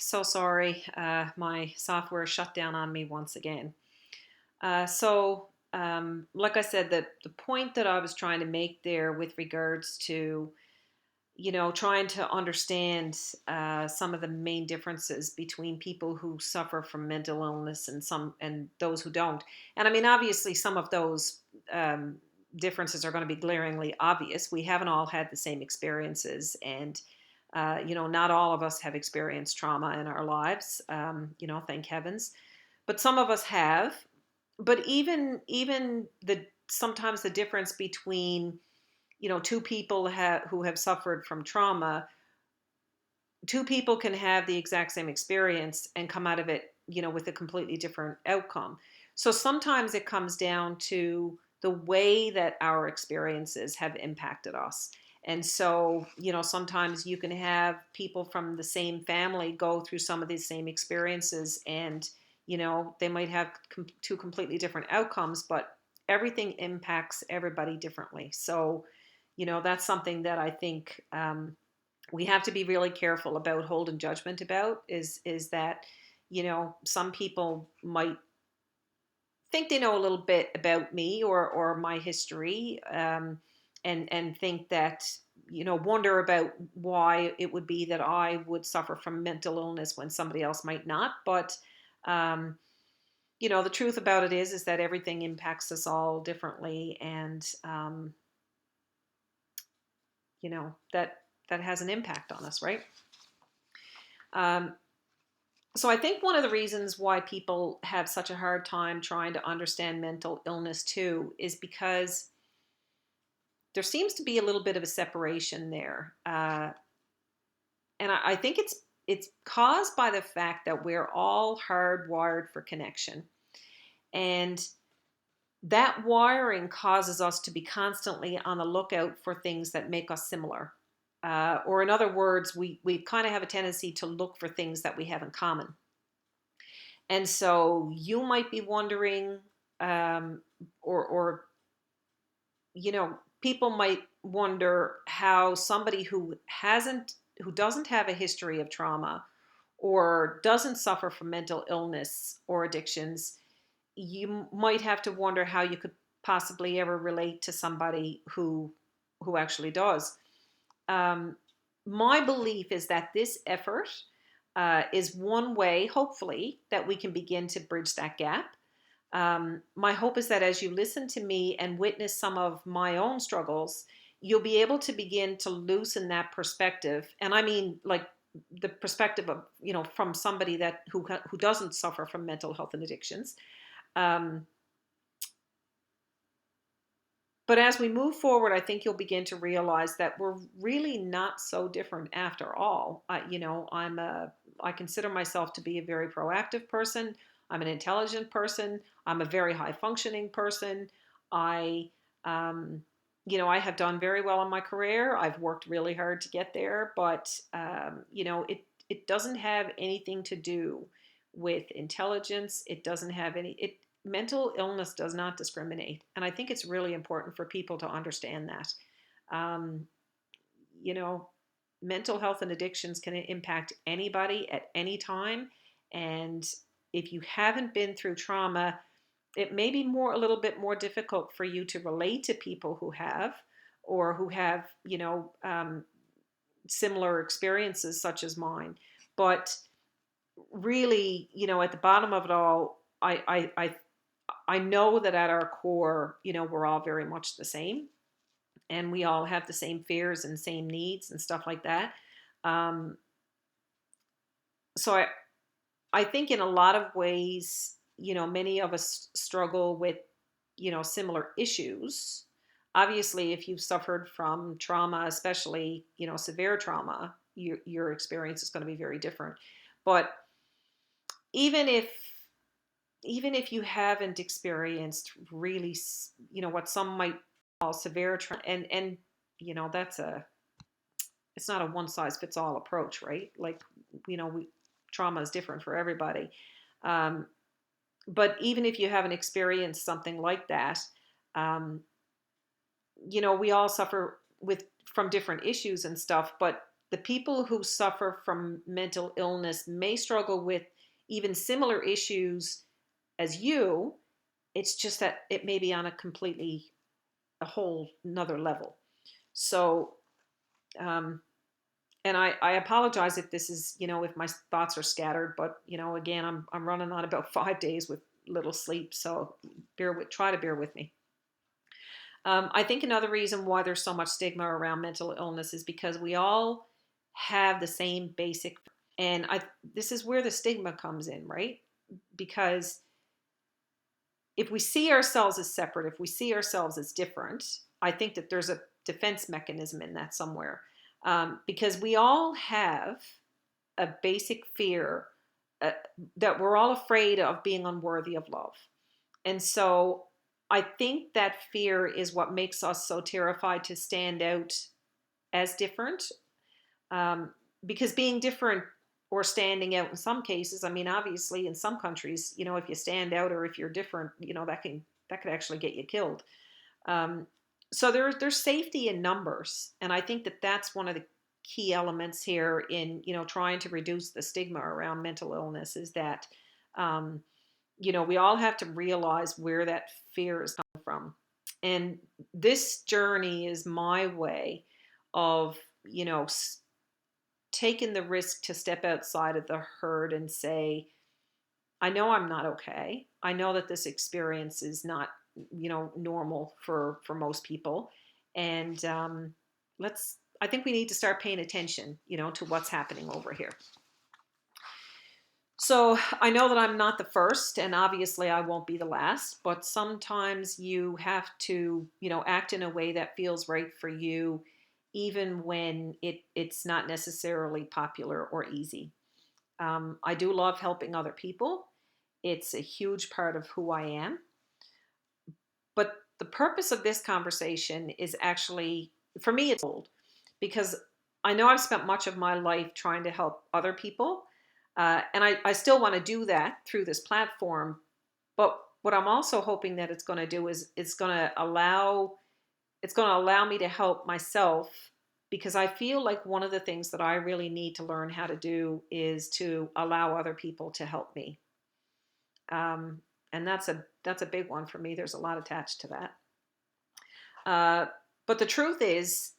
so sorry. My software shut down on me once again. Like I said, the point that I was trying to make there with regards to, trying to understand some of the main differences between people who suffer from mental illness and those who don't. And I mean, obviously, some of those differences are going to be glaringly obvious. We haven't all had the same experiences, and not all of us have experienced trauma in our lives. Thank heavens, but some of us have. But even the sometimes the difference between two people who have suffered from trauma, two people can have the exact same experience and come out of it with a completely different outcome. So sometimes it comes down to the way that our experiences have impacted us. And so, sometimes you can have people from the same family go through some of these same experiences, and they might have two completely different outcomes, but everything impacts everybody differently. So that's something that I think we have to be really careful about holding judgment about. Is that some people might think they know a little bit about me or my history, and think that wonder about why it would be that I would suffer from mental illness when somebody else might not. But um, the truth about it is that everything impacts us all differently, and that has an impact on us, right? Um, so I think one of the reasons why people have such a hard time trying to understand mental illness too is because there seems to be a little bit of a separation there, and I think it's caused by the fact that we're all hardwired for connection, and that wiring causes us to be constantly on the lookout for things that make us similar. Or in other words, we kind of have a tendency to look for things that we have in common. And so you might be wondering, or people might wonder how somebody who doesn't have a history of trauma or doesn't suffer from mental illness or addictions, you might have to wonder how you could possibly ever relate to somebody who actually does. Um, my belief is that this effort is one way, hopefully, that we can begin to bridge that gap. My hope is that as you listen to me and witness some of my own struggles, you'll be able to begin to loosen that perspective. And I mean, like the perspective of, from somebody who doesn't suffer from mental health and addictions. Um, But as we move forward, I think you'll begin to realize that we're really not so different after all. I consider myself to be a very proactive person. I'm an intelligent person. I'm a very high functioning person. I, um, I have done very well in my career. I've worked really hard to get there, but it doesn't have anything to do with intelligence. It doesn't have it mental illness does not discriminate. And I think it's really important for people to understand that. Um, you know, Mental health and addictions can impact anybody at any time. And if you haven't been through trauma, it may be a little bit more difficult for you to relate to people who have, or who have, similar experiences such as mine. But really, at the bottom of it all, I know that at our core, we're all very much the same, and we all have the same fears and same needs and stuff like that. Um, so I think in a lot of ways, many of us struggle with, similar issues. Obviously, if you've suffered from trauma, especially, severe trauma, your experience is going to be very different. But even if even if you haven't experienced really, what some might call severe trauma, and that's it's not a one size fits all approach, right? Like, trauma is different for everybody. Um, but even if you haven't experienced something like that, um, we all suffer with from different issues and stuff. But the people who suffer from mental illness may struggle with even similar issues as you. It's just that it may be on a whole another level. So, um, and I apologize if this is, if my thoughts are scattered, but, again, I'm running on about 5 days with little sleep. So try to bear with me. I think another reason why there's so much stigma around mental illness is because we all have the same basic, and this is where the stigma comes in, right? Because if we see ourselves as separate, if we see ourselves as different, I think that there's a defense mechanism in that somewhere. Because we all have a basic fear that we're all afraid of being unworthy of love. And so I think that fear is what makes us so terrified to stand out as different. Because being different or standing out in some cases, I mean, obviously in some countries, if you stand out or if you're different, that could actually get you killed. So there's safety in numbers, and I think that that's one of the key elements here in trying to reduce the stigma around mental illness is that we all have to realize where that fear is coming from, and this journey is my way of taking the risk to step outside of the herd and say, I know I'm not okay. I know that this experience is not, normal for most people. And I think we need to start paying attention, to what's happening over here. So I know that I'm not the first, and obviously I won't be the last, but sometimes you have to, act in a way that feels right for you, even when it's not necessarily popular or easy. I do love helping other people. It's a huge part of who I am. But the purpose of this conversation is actually, for me, it's old because I know I've spent much of my life trying to help other people. And I still want to do that through this platform. But what I'm also hoping that it's going to do is it's going to allow me to help myself, because I feel like one of the things that I really need to learn how to do is to allow other people to help me. And that's a big one for me. There's a lot attached to that. But the truth is,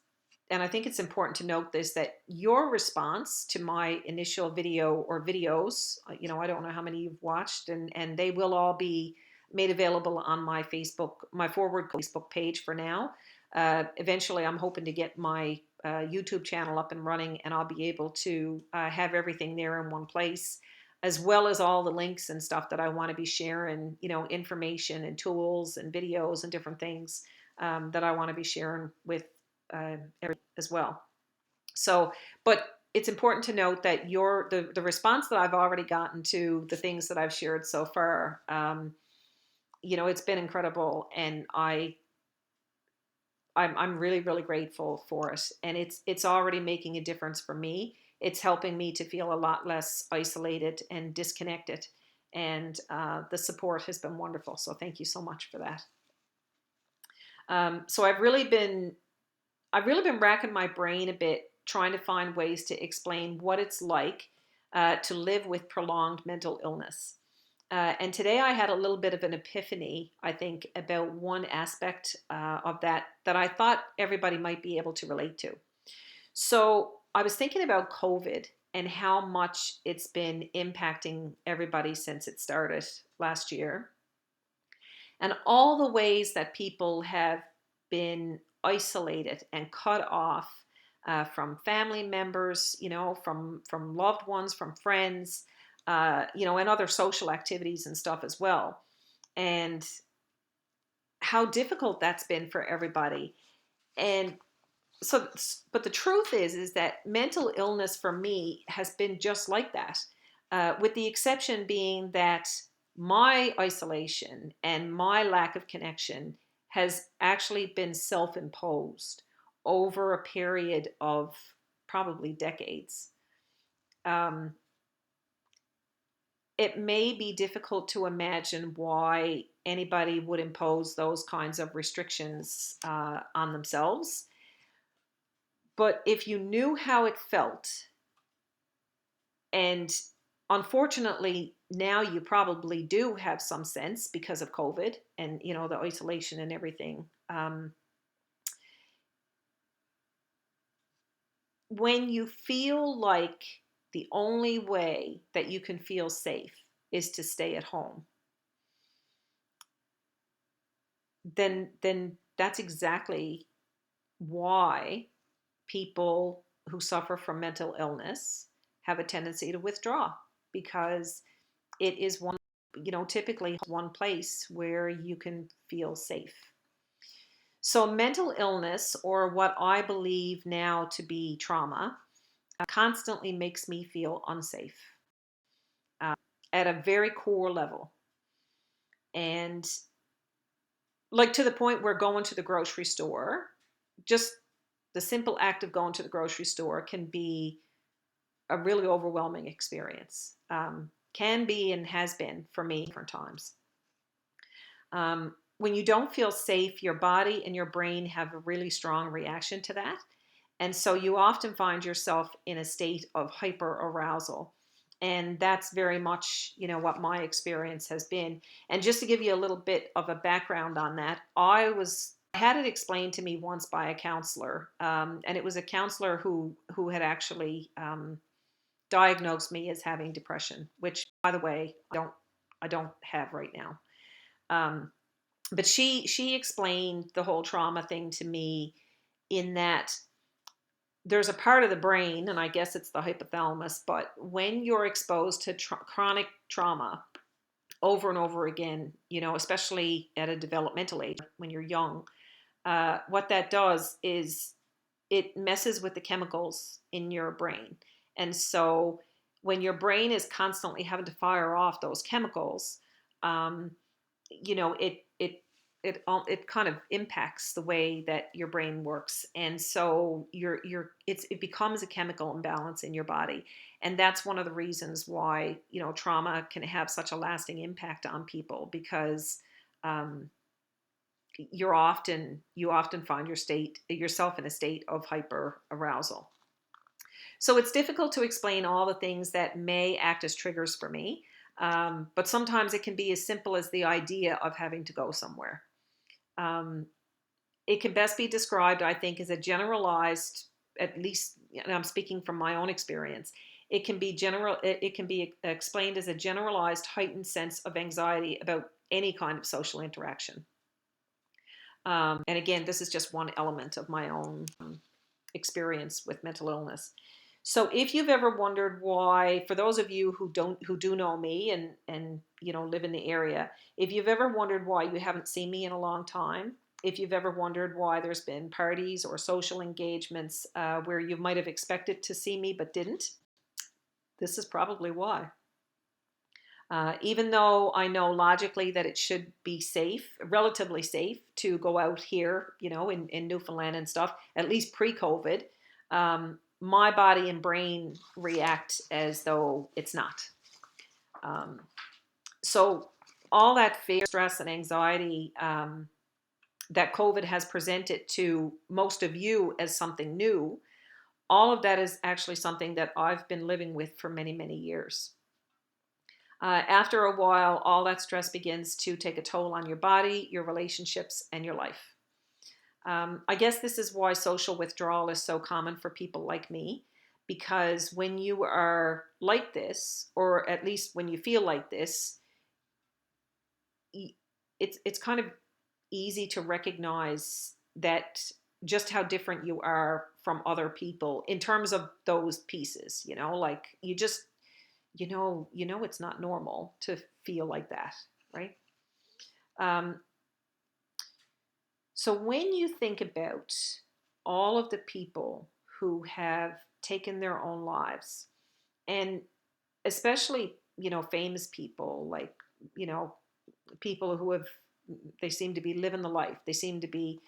and I think it's important to note this, that your response to my initial video or videos, I don't know how many you've watched, and they will all be made available on my Forward Facebook page for now. Eventually, I'm hoping to get my YouTube channel up and running, and I'll be able to have everything there in one place, as well as all the links and stuff that I want to be sharing, information and tools and videos and different things that I want to be sharing with as well. So, but it's important to note that the response that I've already gotten to the things that I've shared so far, it's been incredible, and I'm really, really grateful for it. And it's already making a difference for me. It's helping me to feel a lot less isolated and disconnected. And the support has been wonderful. So thank you so much for that. So I've really been racking my brain a bit, trying to find ways to explain what it's like to live with prolonged mental illness. And today I had a little bit of an epiphany, I think, about one aspect of that I thought everybody might be able to relate to. So I was thinking about COVID and how much it's been impacting everybody since it started last year, and all the ways that people have been isolated and cut off from family members, from loved ones, from friends, and other social activities and stuff as well. And how difficult that's been for everybody. And so, but the truth is that mental illness for me has been just like that, with the exception being that my isolation and my lack of connection has actually been self-imposed over a period of probably decades. It may be difficult to imagine why anybody would impose those kinds of restrictions on themselves. But if you knew how it felt, and unfortunately now you probably do have some sense because of COVID and, the isolation and everything. When you feel like the only way that you can feel safe is to stay at home, then that's exactly why people who suffer from mental illness have a tendency to withdraw, because it is one, typically one place where you can feel safe. So mental illness, or what I believe now to be trauma, constantly makes me feel unsafe uh, at a very core level. And like, to the point where going to the grocery store, just the simple act of going to the grocery store can be a really overwhelming experience. Can be and has been for me different times. When you don't feel safe, your body and your brain have a really strong reaction to that. And so you often find yourself in a state of hyper arousal. And that's very much, what my experience has been. And just to give you a little bit of a background on that, I had it explained to me once by a counselor, and it was a counselor who had actually diagnosed me as having depression, which, by the way, I don't have right now. But she explained the whole trauma thing to me, in that there's a part of the brain, and I guess it's the hypothalamus, but when you're exposed to chronic trauma over and over again, especially at a developmental age when you're young, what that does is it messes with the chemicals in your brain. And so when your brain is constantly having to fire off those chemicals, um, it kind of impacts the way that your brain works. And so it becomes a chemical imbalance in your body. And that's one of the reasons why, trauma can have such a lasting impact on people, because um, you often find yourself in a state of hyper arousal. So it's difficult to explain all the things that may act as triggers for me. But sometimes it can be as simple as the idea of having to go somewhere. Um, it can best be described, I think, as a generalized, at least, and I'm speaking from my own experience, it can be explained as a generalized heightened sense of anxiety about any kind of social interaction. And again, this is just one element of my own experience with mental illness. So if you've ever wondered why, for those of you who do know me and live in the area, if you've ever wondered why you haven't seen me in a long time, if you've ever wondered why there's been parties or social engagements where you might have expected to see me but didn't, this is probably why. Even though I know logically that it should be safe, relatively safe, to go out here, in Newfoundland and stuff, at least pre-COVID, my body and brain react as though it's not. So all that fear, stress, and anxiety that COVID has presented to most of you as something new, all of that is actually something that I've been living with for many, many years. After a while, all that stress begins to take a toll on your body, your relationships, and your life. I guess this is why social withdrawal is so common for people like me, because when you are like this, or at least when you feel like this, it's kind of easy to recognize that just how different you are from other people in terms of those pieces, like it's not normal to feel like that, right? Um, so when you think about all of the people who have taken their own lives, and especially, famous people, like, people who they seem to be living the life. They seem to be,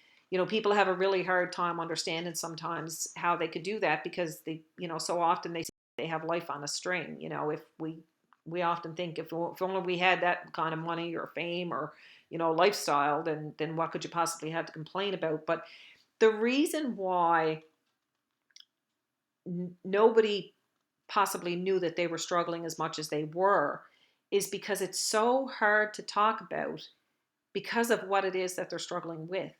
people have a really hard time understanding sometimes how they could do that, because so often they have life on a string. If we often think, if only we had that kind of money or fame or, lifestyle, then what could you possibly have to complain about? But the reason why nobody possibly knew that they were struggling as much as they were, is because it's so hard to talk about because of what it is that they're struggling with.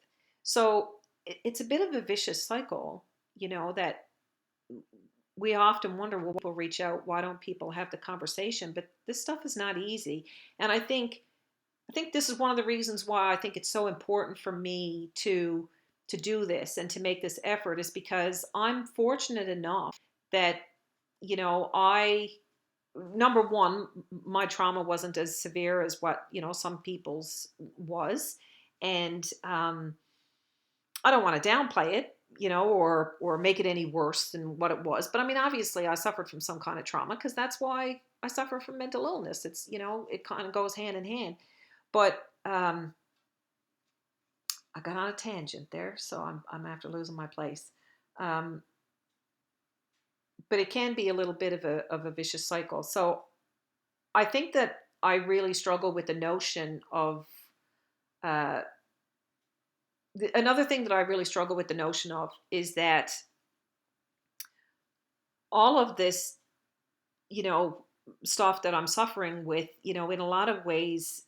So it's a bit of a vicious cycle, that we often wonder, well, people reach out, why don't people have the conversation? But this stuff is not easy. And I think this is one of the reasons why I think it's so important for me to do this and to make this effort, is because I'm fortunate enough that, I, number one, my trauma wasn't as severe as what, some people's was. And I don't want to downplay it, or make it any worse than what it was. But I mean, obviously, I suffered from some kind of trauma, because that's why I suffer from mental illness. It's, it kind of goes hand in hand. But I got on a tangent there, so I'm after losing my place. Um, but it can be a little bit of a vicious cycle. So I think that I really struggle with the notion of uh, another thing that I really struggle with the notion of is that all of this, you know, stuff that I'm suffering with, in a lot of ways,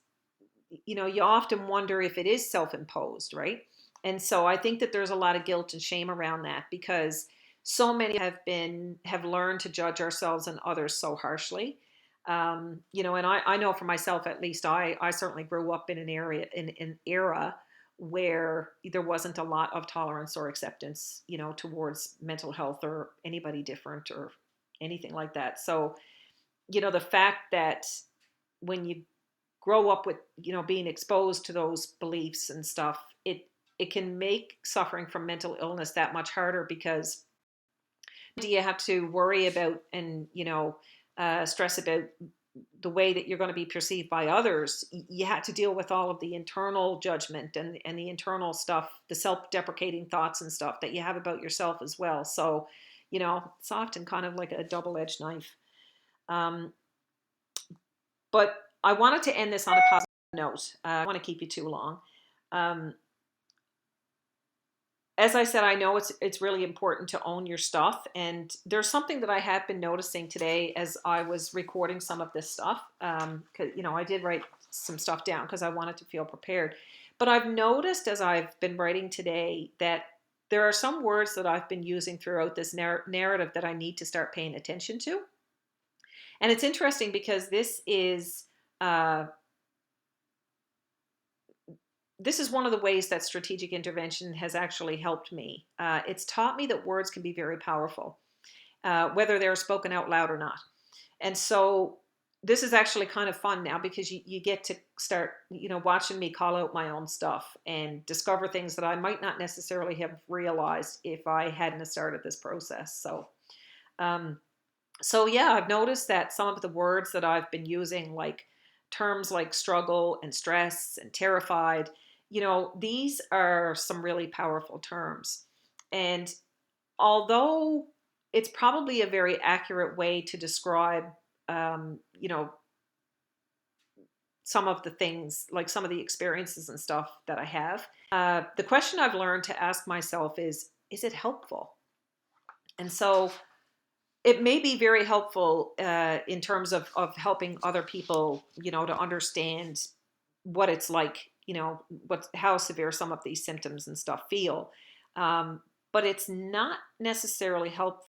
you often wonder if it is self-imposed, right? And so I think that there's a lot of guilt and shame around that, because so many have learned to judge ourselves and others so harshly. And I know for myself, at least, I certainly grew up in an era where there wasn't a lot of tolerance or acceptance, towards mental health or anybody different or anything like that. So, the fact that when you grow up with, being exposed to those beliefs and stuff, it can make suffering from mental illness that much harder, because do you have to worry about and stress about the way that you're going to be perceived by others. You had to deal with all of the internal judgment and the internal stuff, the self-deprecating thoughts and stuff that you have about yourself as well. So, it's often kind of like a double-edged knife. Um, but I wanted to end this on a positive note. I don't want to keep you too long. Um, as I said, I know it's really important to own your stuff, and there's something that I have been noticing today as I was recording some of this stuff. 'Cause, I did write some stuff down because I wanted to feel prepared. But I've noticed as I've been writing today that there are some words that I've been using throughout this narrative that I need to start paying attention to. And it's interesting because uh, this is one of the ways that strategic intervention has actually helped me. It's taught me that words can be very powerful, whether they're spoken out loud or not. And so this is actually kind of fun now, because you get to start, watching me call out my own stuff and discover things that I might not necessarily have realized if I hadn't started this process. Um, so yeah, I've noticed that some of the words that I've been using, like terms like struggle and stress and terrified, these are some really powerful terms. And although it's probably a very accurate way to describe, um, you know, some of the things, like some of the experiences and stuff that I have, the question I've learned to ask myself is it helpful? And so it may be very helpful in terms of helping other people, to understand what it's like, how severe some of these symptoms and stuff feel. Um, but it's not necessarily helpful